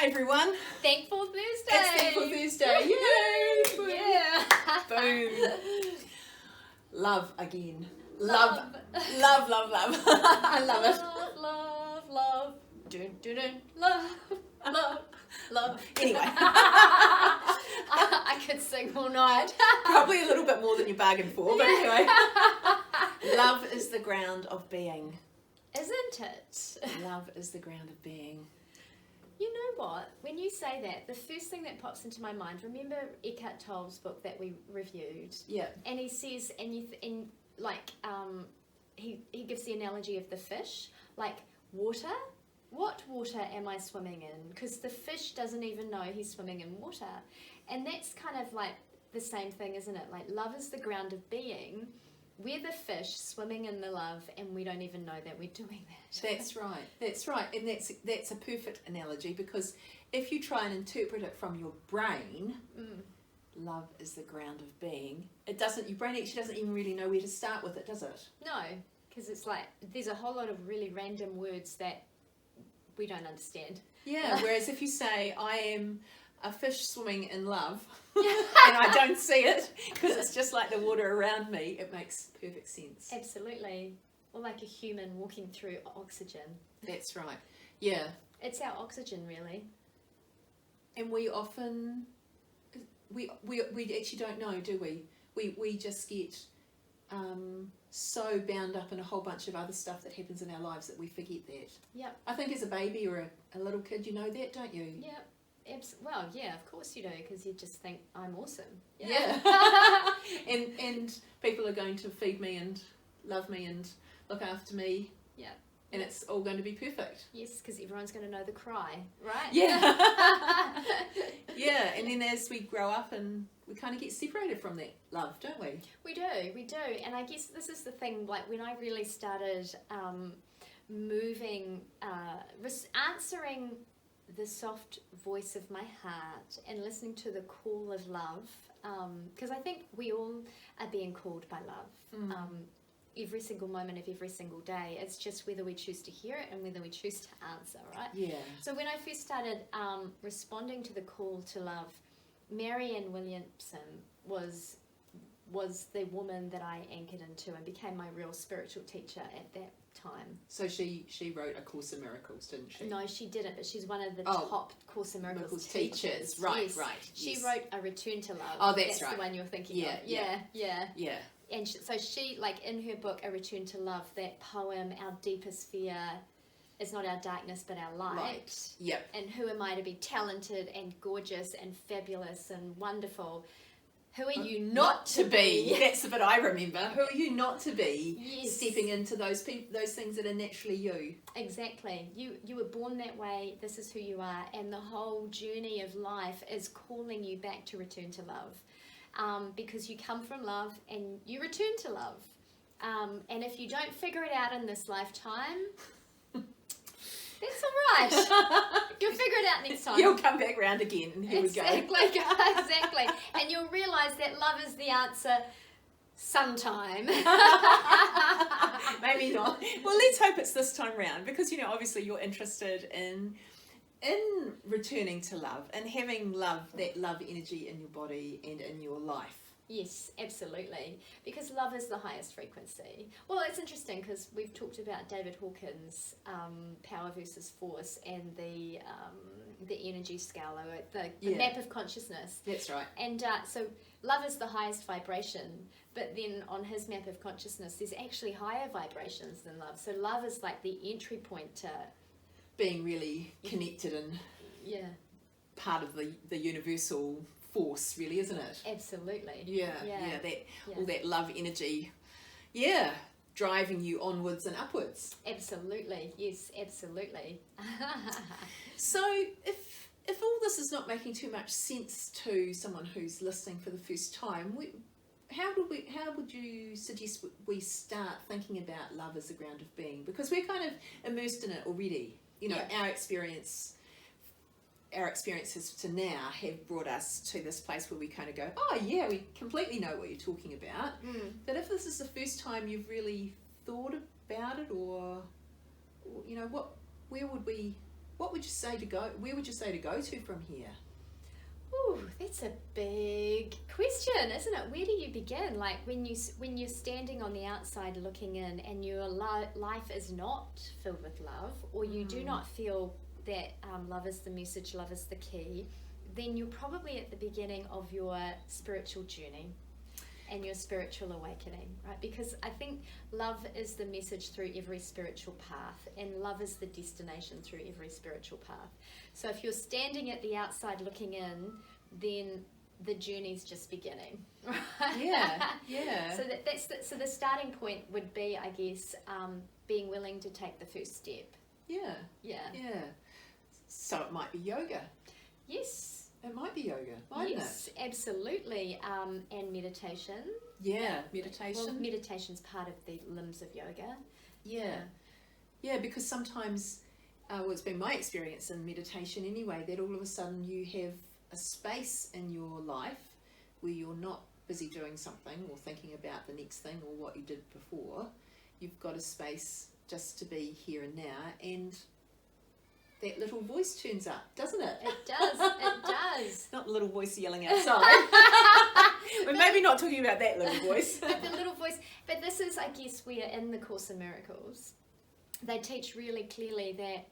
Hi everyone. Thankful Thursday. It's Thankful Thursday. Yay! Boom. Yeah. Boom. Love again. Love. I love it. Love. Dun, dun, dun. Love. Anyway, I could sing all night. probably a little bit more than you bargained for, but anyway. Love is the ground of being. Isn't it? Love is the ground of being. You know what? When you say that, the first thing that pops into my mind, remember Eckhart Tolle's book that we reviewed? Yeah. And he says, he gives the analogy of the fish, like water. What water am I swimming in? Because the fish doesn't even know he's swimming in water. And that's kind of like the same thing, isn't it? Like love is the ground of being. We're the fish swimming in the love, and we don't even know that we're doing that. That's right. And that's a perfect analogy, because if you try and interpret it from your brain, love is the ground of being. Your brain actually doesn't even really know where to start with it, does it? No, because it's like there's a whole lot of really random words that we don't understand. Yeah, whereas if you say, I am a fish swimming in love, and I don't see it, because it's just like the water around me, it makes perfect sense. Absolutely. Or like a human walking through oxygen. That's right. Yeah. It's our oxygen, really. And we often, we actually don't know, do we? We just get so bound up in a whole bunch of other stuff that happens in our lives that we forget that. Yep. I think as a baby or a little kid, you know that, don't you? Yep. Well, yeah, of course you do, because you just think I'm awesome. Yeah. and people are going to feed me and love me and look after me. Yeah. And it's all going to be perfect. Yes, because everyone's going to know the cry, right? Yeah. Yeah, and then as we grow up, and we kind of get separated from that love, don't we? We do. And I guess this is the thing, like when I really started moving, answering the soft voice of my heart and listening to the call of love, because I think we all are being called by love. Every single moment of every single day. It's just whether we choose to hear it and whether we choose to answer, right? Yeah. So when I first started responding to the call to love, Marianne Williamson was the woman that I anchored into and became my real spiritual teacher at that time. So she wrote A Course in Miracles, didn't she? No, she didn't, but she's one of the top Course in Miracles teachers. Right, yes. right. She yes. wrote A Return to Love. Oh, that's right. The one you're thinking Yeah, of. yeah. Yeah. And so she, like in her book, A Return to Love, that poem, our deepest fear is not our darkness but our light. Right. Yep. And who am I to be talented and gorgeous and fabulous and wonderful? Who are you not to be? That's the bit I remember. Who are you not to be? Yes. Stepping into those things that are naturally you. Exactly. You were born that way. This is who you are. And the whole journey of life is calling you back to return to love. Because you come from love and you return to love. And if you don't figure it out in this lifetime, that's all right. You'll figure it out next time. You'll come back round again, and here we go. Exactly. And you'll realise that love is the answer sometime. Maybe not. Well, let's hope it's this time round, because, obviously you're interested in returning to love and having that love energy in your body and in your life. Yes, absolutely. Because love is the highest frequency. Well, it's interesting because we've talked about David Hawkins' power versus force and the energy scale, the map of consciousness. That's right. And so love is the highest vibration, but then on his map of consciousness, there's actually higher vibrations than love. So love is like the entry point to being really connected and part of the universal force, really, isn't it? Absolutely. Yeah. All that love energy, driving you onwards and upwards. Absolutely. Yes, absolutely. So if all this is not making too much sense to someone who's listening for the first time, how would you suggest we start thinking about love as the ground of being? Because we're kind of immersed in it already. Our experiences to now have brought us to this place where we kind of go, oh yeah, we completely know what you're talking about. But if this is the first time you've really thought about it, or where would we what would you say to go? Where would you say to go to from here? Ooh, that's a big question, isn't it? Where do you begin? Like when you're standing on the outside looking in, and your life is not filled with love, or you do not feel that love is the message, love is the key, then you're probably at the beginning of your spiritual journey and your spiritual awakening, right? Because I think love is the message through every spiritual path, and love is the destination through every spiritual path. So if you're standing at the outside looking in, then the journey's just beginning, right? Yeah. So the starting point would be, I guess, being willing to take the first step. Yeah. So it might be yoga. Yes. It might be yoga, mightn't Yes, absolutely. And meditation. Yeah, meditation. Well, meditation's part of the limbs of yoga. Yeah, because sometimes, well, it's been my experience in meditation anyway, that all of a sudden you have a space in your life where you're not busy doing something or thinking about the next thing or what you did before. You've got a space just to be here and now, and that little voice turns up, doesn't it? It does. Not the little voice yelling outside. We're maybe not talking about that little voice. But the little voice. But this is, I guess, where in the Course in Miracles, they teach really clearly that,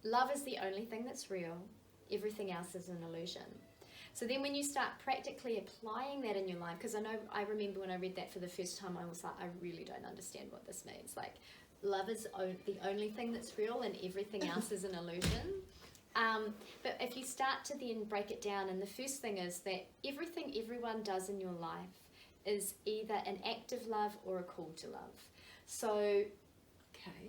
love is the only thing that's real. Everything else is an illusion. So then when you start practically applying that in your life, because I remember when I read that for the first time, I was like, I really don't understand what this means. Like, love is the only thing that's real and everything else is an illusion. But if you start to then break it down, and the first thing is that everything everyone does in your life is either an act of love or a call to love. So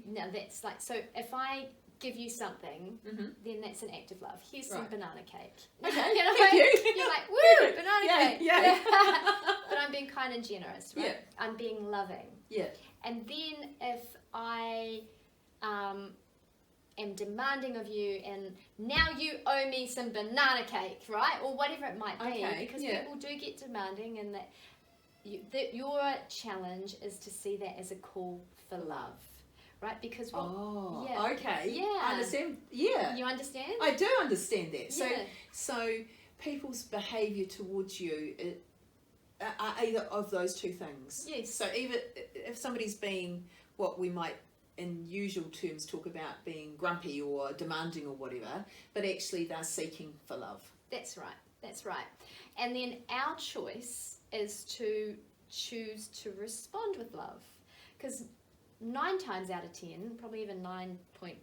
now that's like, so if I give you something, then that's an act of love. Here's some banana cake. Okay, Thank you. You're like, woo, banana cake. Yeah. But I'm being kind and generous, right? Yeah. I'm being loving. Yeah. And then if I am demanding of you, and now you owe me some banana cake, right? Or whatever it might be. Okay, because people do get demanding, and that your challenge is to see that as a call for love. Right, because okay, I understand. Yeah, you understand. I do understand that. So people's behaviour towards you are either of those two things. Yes. So even if somebody's being what we might, in usual terms, talk about being grumpy or demanding or whatever, but actually they're seeking for love. That's right. And then our choice is to choose to respond with love, because 9 times out of 10, probably even 9.9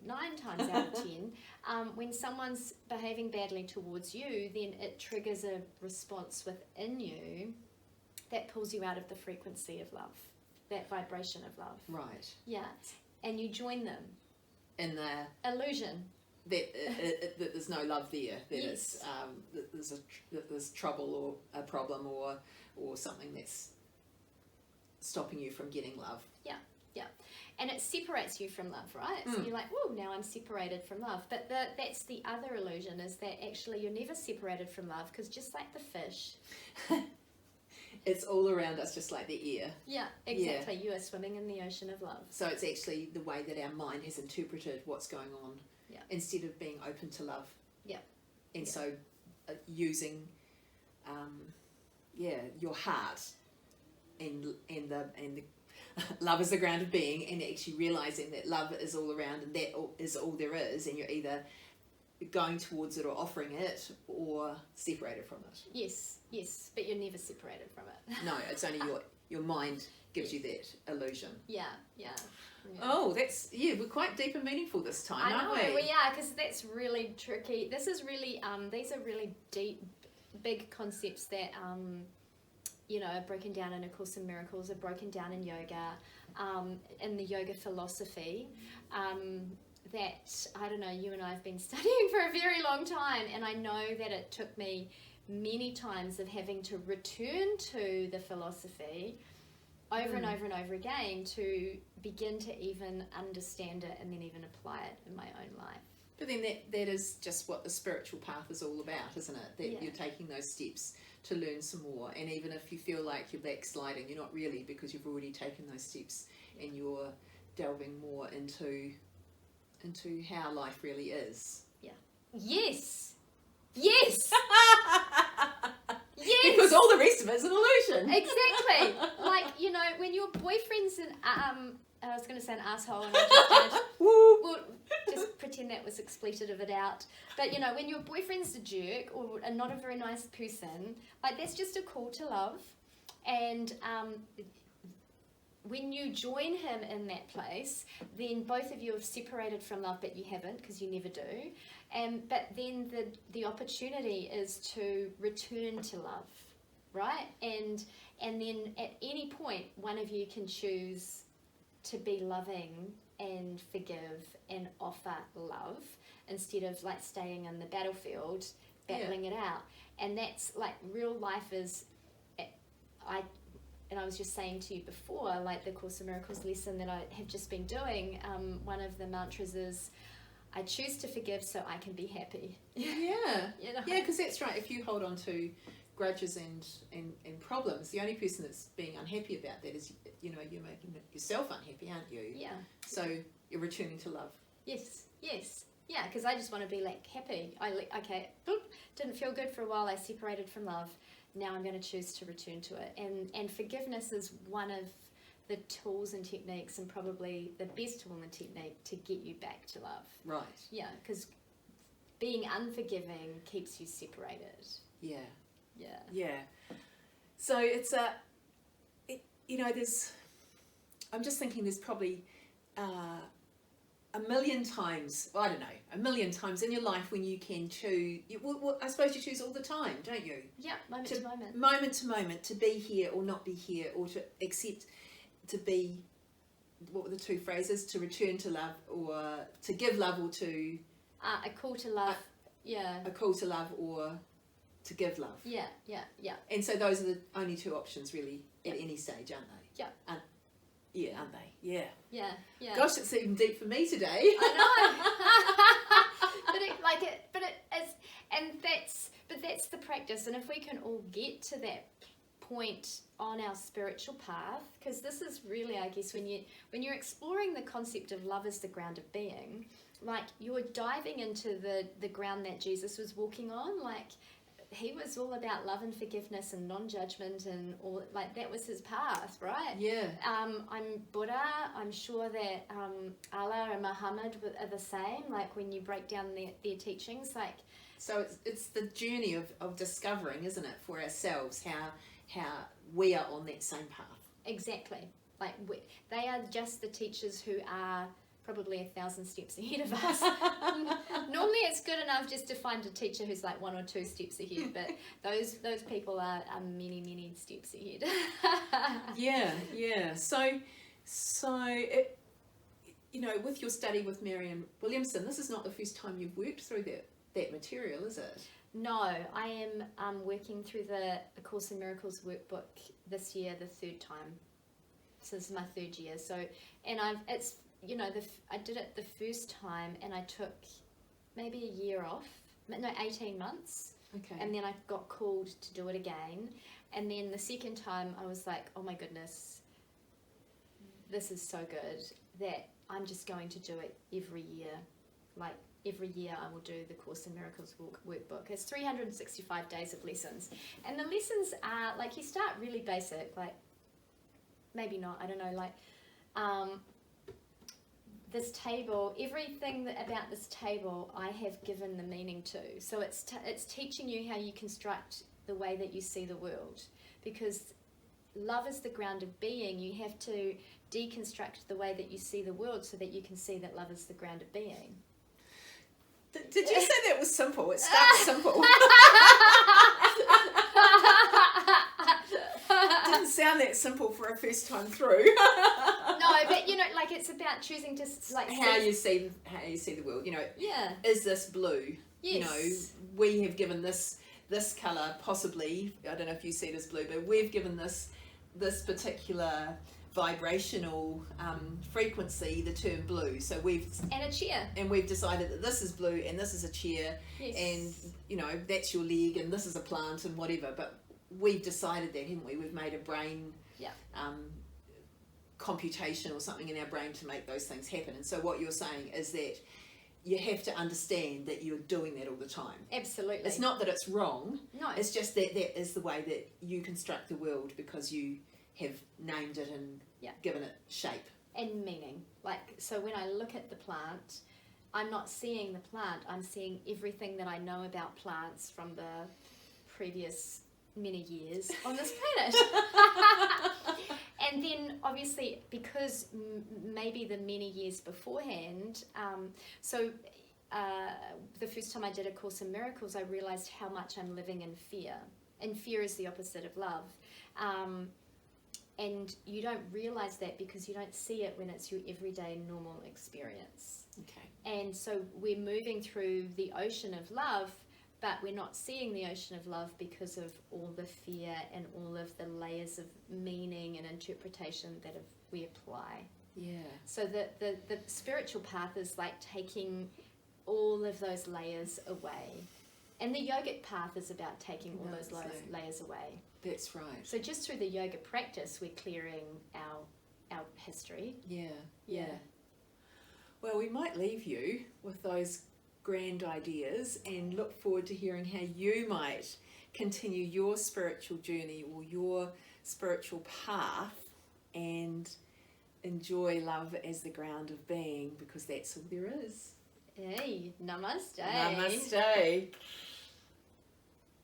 times out of 10, when someone's behaving badly towards you, then it triggers a response within you that pulls you out of the frequency of love, that vibration of love. Right. Yeah. And you join them. In the illusion. That there's no love there. That Yes. that there's trouble or a problem or something that's stopping you from getting love. Yeah, and it separates you from love, right? So you're like, oh, now I'm separated from love. But that's the other illusion, is that actually you're never separated from love, because just like the fish... It's all around us, just like the air. Yeah, exactly. Yeah. You are swimming in the ocean of love. So it's actually the way that our mind has interpreted what's going on, instead of being open to love. Yeah. And so using, your heart and the love is the ground of being, and actually realising that love is all around and that is all there is, and you're either going towards it or offering it, or separated from it. Yes, but you're never separated from it. No, it's only your mind gives you that illusion. Yeah. Oh, we're quite deep and meaningful this time, aren't we? Well, yeah, because that's really tricky. This is really, these are really deep, big concepts that, are broken down in A Course in Miracles, are broken down in yoga, in the yoga philosophy, that, I don't know, you and I have been studying for a very long time, and I know that it took me many times of having to return to the philosophy over and over and over again to begin to even understand it and then even apply it in my own life. But then that is just what the spiritual path is all about, isn't it? That you're taking those steps to learn some more, and even if you feel like you're backsliding, you're not really, because you've already taken those steps and you're delving more into into how life really is. Yes. Yes. Yes. Because all the rest of it is an illusion. Exactly. Like, you know, when your boyfriend's an I was going to say an asshole, and I just well, just pretend that was expletive it out. But, you know, when your boyfriend's a jerk or not a very nice person, like, that's just a call to love. And when you join him in that place, then both of you have separated from love, but you haven't, because you never do. But then the opportunity is to return to love, right? And then at any point, one of you can choose to be loving and forgive and offer love instead of like staying in the battlefield, battling it out. And that's like real life is, and I was just saying to you before, like the Course in Miracles lesson that I have just been doing, one of the mantras is, I choose to forgive so I can be happy. Yeah. You know? Yeah, because that's right. If you hold on to grudges and problems, the only person that's being unhappy about that is, you know, you're making yourself unhappy, aren't you? Yeah. So you're returning to love. Yes. Yeah, because I just want to be like happy. Didn't feel good for a while. I separated from love. Now I'm going to choose to return to it. And forgiveness is one of the tools and techniques, and probably the best tool and technique to get you back to love. Right. Yeah, because being unforgiving keeps you separated. Yeah. Yeah. Yeah. So it's you know, I'm just thinking there's probably a million times in your life when you can choose. I suppose you choose all the time, don't you? Yeah, moment to moment. Moment to moment, to be here or not be here, or to accept, to be, what were the two phrases? To return to love, or to give love, or to... a call to love, A call to love, or to give love. Yeah. And so those are the only two options, really, at any stage, aren't they? Yeah. Aren't they? Yeah. Yeah. Gosh, it's even deep for me today. I know. But that's the practice. And if we can all get to that point on our spiritual path, because this is really, I guess, when you're exploring the concept of love as the ground of being, like you're diving into the ground that Jesus was walking on. Like, he was all about love and forgiveness and non-judgment, and all, like, that was his path, right? Yeah. I'm Buddha. I'm sure that Allah and Muhammad are the same. Like, when you break down their teachings, like. So it's the journey of discovering, isn't it, for ourselves, how we are on that same path. Exactly. Like, they are just the teachers who are probably 1,000 steps ahead of us. Normally it's good enough just to find a teacher who's like 1 or 2 steps ahead, but those people are many, many steps ahead. Yeah. So it, you know, with your study with Marianne Williamson, this is not the first time you've worked through that material, is it? No, I am working through the Course in Miracles workbook this year, the 3rd time. So this is my 3rd year. So, and it's, you know, I did it the first time and I took maybe a year off, 18 months. Okay. And then I got called to do it again. And then the second time I was like, oh my goodness, this is so good that I'm just going to do it every year. Like, every year I will do the Course in Miracles workbook. It's 365 days of lessons. And the lessons are, like, you start really basic, like, maybe not, I don't know, like, this table, everything about this table I have given the meaning to. So it's teaching you how you construct the way that you see the world. Because love is the ground of being, you have to deconstruct the way that you see the world so that you can see that love is the ground of being. Did you say that was simple? It starts simple. Didn't sound that simple for a first time through. No, but you know, like, it's about choosing to like how you see the world. You know, is this blue? Yes. You know, we have given this colour, possibly. I don't know if you see it as blue, but we've given this particular vibrational frequency the term blue. So and a chair, and we've decided that this is blue and this is a chair, and you know, that's your leg and this is a plant and whatever. But we've decided that, haven't we? We've made a brain computation or something in our brain to make those things happen. And so what you're saying is that you have to understand that you're doing that all the time. Absolutely. It's not that it's wrong. No. It's just that that is the way that you construct the world because you have named it and given it shape. And meaning. Like, so when I look at the plant, I'm not seeing the plant, I'm seeing everything that I know about plants from the previous many years on this planet. And then obviously because maybe the many years beforehand, the first time I did A Course in Miracles, I realized how much I'm living in fear. And fear is the opposite of love. And you don't realize that because you don't see it when it's your everyday normal experience. Okay. And so we're moving through the ocean of love, but we're not seeing the ocean of love because of all the fear and all of the layers of meaning and interpretation that we apply. Yeah. So the spiritual path is like taking all of those layers away. And the yogic path is about taking all those layers away. That's right. So just through the yoga practice, we're clearing our history. Yeah. Well, we might leave you with those grand ideas and look forward to hearing how you might continue your spiritual journey or your spiritual path and enjoy love as the ground of being, because that's all there is. Hey, namaste. Namaste.